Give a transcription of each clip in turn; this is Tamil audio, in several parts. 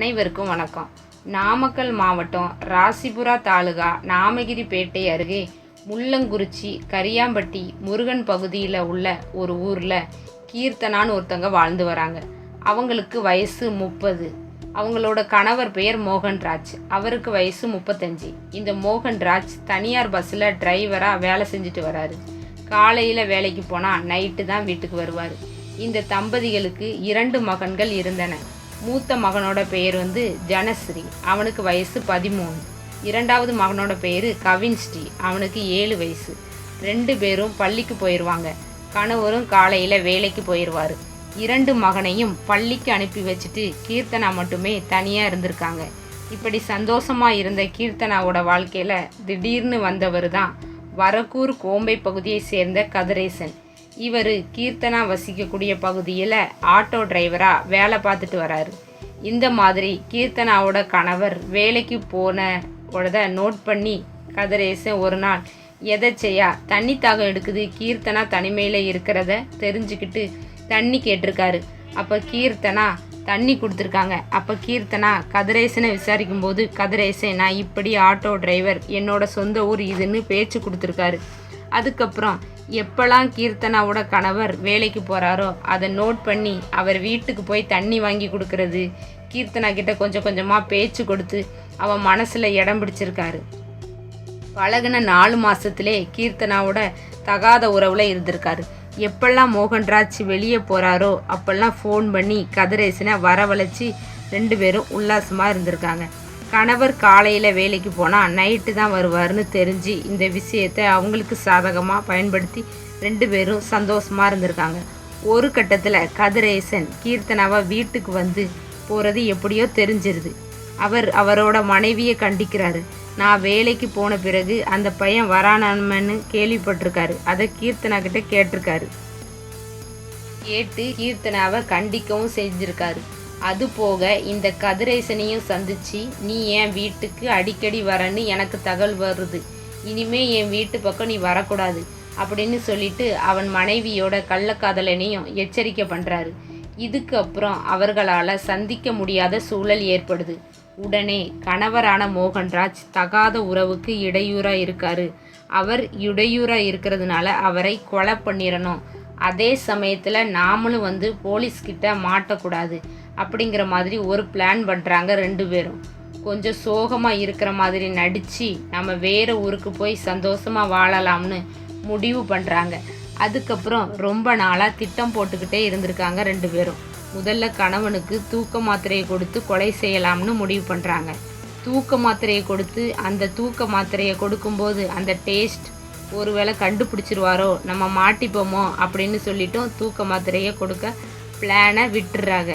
அனைவருக்கும் வணக்கம். நாமக்கல் மாவட்டம் ராசிபுரா தாலுகா நாமகிரிப்பேட்டை அருகே முள்ளங்குறிச்சி கரியாம்பட்டி முருகன் பகுதியில் உள்ள ஒரு ஊரில் கீர்த்தனான்னு ஒருத்தங்க வாழ்ந்து வராங்க. அவங்களுக்கு வயசு 30. அவங்களோட கணவர் பெயர் மோகன்ராஜ், அவருக்கு வயசு 35. இந்த மோகன்ராஜ் தனியார் பஸ்ஸில் டிரைவராக வேலை செஞ்சுட்டு வராரு. காலையில் வேலைக்கு போனால் நைட்டு தான் வீட்டுக்கு வருவார். இந்த தம்பதிகளுக்கு 2 மகன்கள் இருந்தன. மூத்த மகனோட பெயர் ஜனஸ்ரீ, அவனுக்கு வயசு 13. இரண்டாவது மகனோட பெயர் கவின்ஸ்ரீ, அவனுக்கு 7 வயசு. 2 பேரும் பள்ளிக்கு போயிடுவாங்க. கணவரும் காலையில் வேலைக்கு போயிடுவார். 2 மகனையும் பள்ளிக்கு அனுப்பி வச்சுட்டு கீர்த்தனா மட்டுமே தனியாக இருந்திருக்காங்க. இப்படி சந்தோஷமாக இருந்த கீர்த்தனாவோட வாழ்க்கையில் திடீர்னு வந்தவர் தான் வரக்கூர் கோம்பை பகுதியை சேர்ந்த கதிரேசன். இவர் கீர்த்தனா வசிக்கக்கூடிய பகுதியில் ஆட்டோ டிரைவராக வேலை பார்த்துட்டு வராரு. இந்த மாதிரி கீர்த்தனாவோட கணவர் வேலைக்கு போன உடனே நோட் பண்ணி கதிரேசன் ஒரு நாள் எதேச்சையா தண்ணி தாகம் எடுக்குது, கீர்த்தனா தனிமையில் இருக்கிறத தெரிஞ்சுக்கிட்டு தண்ணி கேட்டிருக்காரு. அப்போ கீர்த்தனா தண்ணி கொடுத்துருக்காங்க. அப்போ கீர்த்தனா கதிரேசனை விசாரிக்கும்போது கதிரேசன் நான் இப்படி ஆட்டோ டிரைவர், என்னோட சொந்த ஊர் இதுன்னு பேச்சு கொடுத்துருக்காரு. அதுக்கப்புறம் எப்போல்லாம் கீர்த்தனாவோட கணவர் வேலைக்கு போகிறாரோ அதை நோட் பண்ணி அவர் வீட்டுக்கு போய் தண்ணி வாங்கி கொடுக்கறது, கீர்த்தனா கிட்ட கொஞ்சம் கொஞ்சமாக பேச்சு கொடுத்து அவன் மனசில் இடம் பிடிச்சிருக்காரு. பழகின 4 மாதத்துலே கீர்த்தனாவோட தகாத உறவில் இருந்திருக்காரு. எப்பெல்லாம் மோகன்ராஜ் வெளியே போகிறாரோ அப்போல்லாம் ஃபோன் பண்ணி கதிரேசனை வரவழைச்சி 2 பேரும் உல்லாசமாக இருந்திருக்காங்க. கணவர் காலையில் வேலைக்கு போனால் நைட்டு தான் வருவார்னு தெரிஞ்சு இந்த விஷயத்தை அவங்களுக்கு சாதகமாக பயன்படுத்தி 2 பேரும் சந்தோஷமாக இருந்திருக்காங்க. ஒரு கட்டத்தில் கதிரேசன் கீர்த்தனாவை வீட்டுக்கு வந்து போகிறது எப்படியோ தெரிஞ்சிருது. அவரோட மனைவியை கண்டிக்கிறாரு. நான் வேலைக்கு போன பிறகு அந்த பையன் வரானன்னு கேள்விப்பட்டிருக்காரு. அதை கீர்த்தனா கிட்ட கேட்டிருக்காரு. கேட்டு கீர்த்தனாவை கண்டிக்கவும் செஞ்சுருக்காரு. அது போக இந்த கதிரேசனையும் சந்திச்சு நீ என் வீட்டுக்கு அடிக்கடி வரன்னு எனக்கு தகவல் வருது, இனிமே என் வீட்டு பக்கம் நீ வரக்கூடாது அப்படின்னு சொல்லிட்டு அவன் மனைவியோட கள்ளக்காதலனையும் எச்சரிக்கை பண்ணுறாரு. இதுக்கு அப்புறம் அவர்களால் சந்திக்க முடியாத சூழல் ஏற்படுது. உடனே கணவரான மோகன்ராஜ் தகாத உறவுக்கு இடையூறாக இருக்காரு. அவர் இடையூறாக இருக்கிறதுனால அவரை கொலை பண்ணிடணும், அதே சமயத்தில் நாமளும் போலீஸ்கிட்ட மாட்டக்கூடாது அப்படிங்கிற மாதிரி ஒரு பிளான் பண்ணுறாங்க. 2 பேரும் கொஞ்சம் சோகமாக இருக்கிற மாதிரி நடித்து நம்ம வேறு ஊருக்கு போய் சந்தோஷமாக வாழலாம்னு முடிவு பண்ணுறாங்க. அதுக்கப்புறம் ரொம்ப நாளாக திட்டம் போட்டுக்கிட்டே இருந்திருக்காங்க 2 பேரும். முதல்ல கணவனுக்கு தூக்க மாத்திரையை கொடுத்து கொலை செய்யலாம்னு முடிவு பண்ணுறாங்க. தூக்க மாத்திரையை கொடுத்து அந்த தூக்க மாத்திரையை கொடுக்கும்போது அந்த டேஸ்ட் ஒருவேளை கண்டுபிடிச்சிருவாரோ, நம்ம மாட்டிப்போமோ அப்படின்னு சொல்லிட்டும் தூக்க மாத்திரையை கொடுக்க பிளானை விட்டுறாங்க.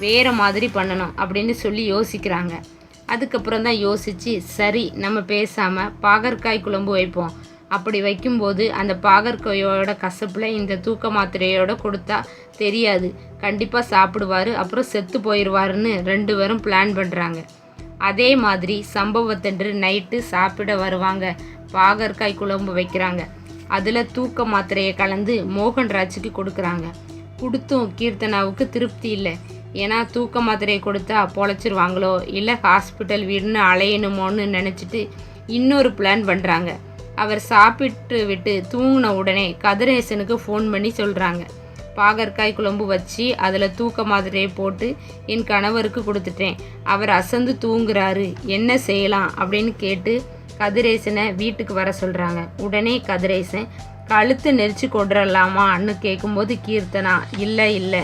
வேறு மாதிரி பண்ணணும் அப்படின்னு சொல்லி யோசிக்கிறாங்க. அதுக்கப்புறம் தான் யோசித்து சரி நம்ம பேசாமல் பாகற்காய் குழம்பு வைப்போம், அப்படி வைக்கும்போது அந்த பாகற்காயோட கசப்பில் இந்த தூக்க மாத்திரையோட கொடுத்தா தெரியாது, கண்டிப்பாக சாப்பிடுவார், அப்புறம் செத்து போயிடுவாருன்னு 2 பேரும் பிளான் பண்ணுறாங்க. அதே மாதிரி சம்பவத்தன்று நைட்டு சாப்பிட வருவாங்க. பாகற்காய் குழம்பு வைக்கிறாங்க. அதில் தூக்க மாத்திரையை கலந்து மோகன்ராஜுக்கு கொடுக்குறாங்க. கொடுத்தும் கீர்த்தனாவுக்கு திருப்தி இல்லை. ஏன்னா தூக்க மாத்திரையை கொடுத்தா பொழைச்சிருவாங்களோ இல்லை ஹாஸ்பிட்டல் வீடுன்னு அலையணுமோன்னு நினச்சிட்டு இன்னொரு பிளான் பண்ணுறாங்க. அவர் சாப்பிட்டு விட்டு தூங்கின உடனே கதிரேசனுக்கு ஃபோன் பண்ணி சொல்கிறாங்க, பாகற்காய் குழம்பு வச்சு அதில் தூக்க மாத்திரையை போட்டு என் கணவருக்கு கொடுத்துட்டேன், அவர் அசந்து தூங்குறாரு, என்ன செய்யலாம் அப்படின்னு கேட்டு கதிரேசனை வீட்டுக்கு வர சொல்கிறாங்க. உடனே கதிரேசன் கழுத்தை நெரிச்சு கொண்டுடலாமான்னு கேட்கும்போது கீர்த்தனா இல்லை,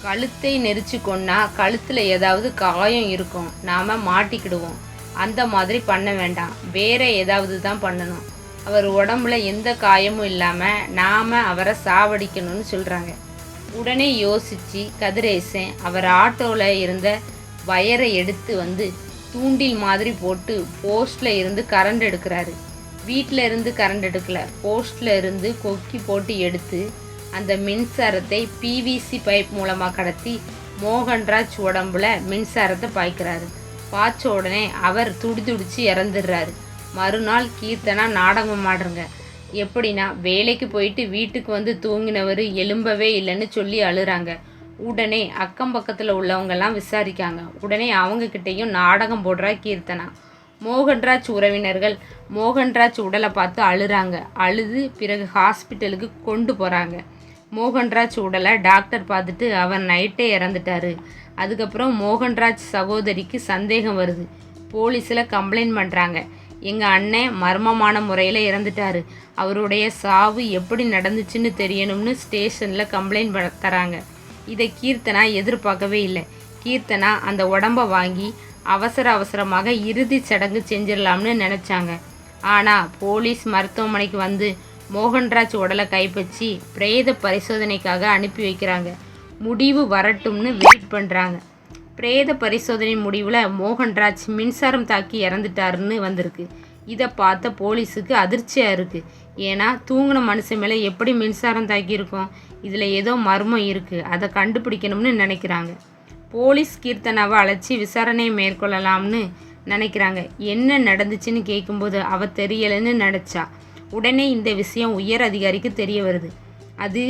கழுத்தை நெரிச்சு கொண்டா கழுத்தில் ஏதாவது காயம் இருக்கும், நாம் மாட்டிக்கிடுவோம், அந்த மாதிரி பண்ண வேண்டாம், வேற ஏதாவது தான் பண்ணணும், அவர் உடம்புல எந்த காயமும் இல்லாமல் நாம் அவரை சாவடிக்கணும்னு சொல்கிறாங்க. உடனே யோசித்து கதிரேசன் அவர் ஆட்டோவில் இருந்த வயரை எடுத்து தூண்டில் மாதிரி போட்டு போஸ்டில் இருந்து கரண்ட் எடுக்கிறாரு. வீட்டில் இருந்து கரண்ட் எடுக்கல, போஸ்டில் இருந்து கொக்கி போட்டு எடுத்து அந்த மின்சாரத்தை பிவிசி பைப் மூலமாக கடத்தி மோகன்ராஜ் உடம்புல மின்சாரத்தை பாய்க்கிறாரு. பாய்ச்ச உடனே அவர் துடிச்சு இறந்துடுறாரு. மறுநாள் கீர்த்தனா நாடகம் ஆடுறங்க. எப்படின்னா வேலைக்கு போயிட்டு வீட்டுக்கு தூங்கினவர் எலும்பவே இல்லைன்னு சொல்லி அழுறாங்க. உடனே அக்கம் பக்கத்தில் உள்ளவங்கெல்லாம் விசாரிக்காங்க. உடனே அவங்கக்கிட்டேயும் நாடகம் போடுறா கீர்த்தனா. மோகன்ராஜ் உறவினர்கள் மோகன்ராஜ் உடலை பார்த்து அழுறாங்க. அழுது பிறகு ஹாஸ்பிட்டலுக்கு கொண்டு போகிறாங்க. மோகன்ராஜ் உடலை டாக்டர் பார்த்துட்டு அவர் நைட்டே இறந்துட்டாரு. அதுக்கப்புறம் மோகன்ராஜ் சகோதரிக்கு சந்தேகம் வருது. போலீஸில் கம்ப்ளைண்ட் பண்ணுறாங்க. எங்கள் அண்ணன் மர்மமான முறையில் இறந்துட்டாரு, அவருடைய சாவு எப்படி நடந்துச்சுன்னு தெரியணும்னு ஸ்டேஷனில் கம்ப்ளைண்ட் தராங்க. இதை கீர்த்தனா எதிர்பார்க்கவே இல்லை. கீர்த்தனா அந்த உடம்பை வாங்கி அவசரமாக இறுதி சடங்கு செஞ்சிடலாம்னு நினச்சாங்க. ஆனால் போலீஸ் மருத்துவமனைக்கு வந்து மோகன்ராஜ் உடலை கைப்பற்றி பிரேத பரிசோதனைக்காக அனுப்பி வைக்கிறாங்க. முடிவு வரட்டும்னு வெயிட் பண்ணுறாங்க. பிரேத பரிசோதனை முடிவில் மோகன்ராஜ் மின்சாரம் தாக்கி இறந்துட்டாருன்னு வந்திருக்கு. இதை பார்த்த போலீஸுக்கு அதிர்ச்சியாக இருக்குது. ஏன்னா தூங்கின மனுஷன் மேலே எப்படி மின்சாரம் தாக்கியிருக்கோம்? இதில் ஏதோ மர்மம் இருக்குது, அதை கண்டுபிடிக்கணும்னு நினைக்கிறாங்க. போலீஸ் கீர்த்தனாவை அழைச்சி விசாரணையை மேற்கொள்ளலாம்னு நினைக்கிறாங்க. என்ன நடந்துச்சுன்னு கேட்கும்போது அவள் தெரியலைன்னு நினச்சா. உடனே இந்த விஷயம் உயர் அதிகாரிக்கு தெரிய வருது. அது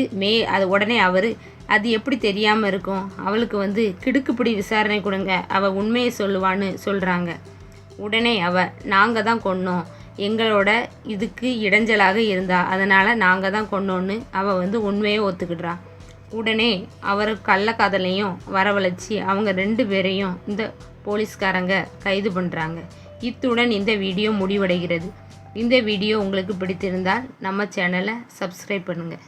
உடனே அது எப்படி தெரியாமல் இருக்கும்? அவளுக்கு கிடுக்குப்பிடி விசாரணை கொடுங்க, அவள் உண்மையை சொல்லுவான்னு சொல்கிறாங்க. உடனே நாங்கள் தான் கொன்னோம், எங்களோட இதுக்கு இடைஞ்சலாக இருந்தா, அதனால் நாங்கள் தான் கொன்னோன்னு அவள் உண்மையை ஒத்துக்கிடுறா. உடனே அவர் கள்ளக்காதலையும் வரவழைச்சி அவங்க 2 பேரையும் இந்த போலீஸ்காரங்க கைது பண்ணுறாங்க. இத்துடன் இந்த வீடியோ முடிவடைகிறது. இந்த வீடியோ உங்களுக்கு பிடித்திருந்தால் நம்ம சேனலை சப்ஸ்கிரைப் பண்ணுங்கள்.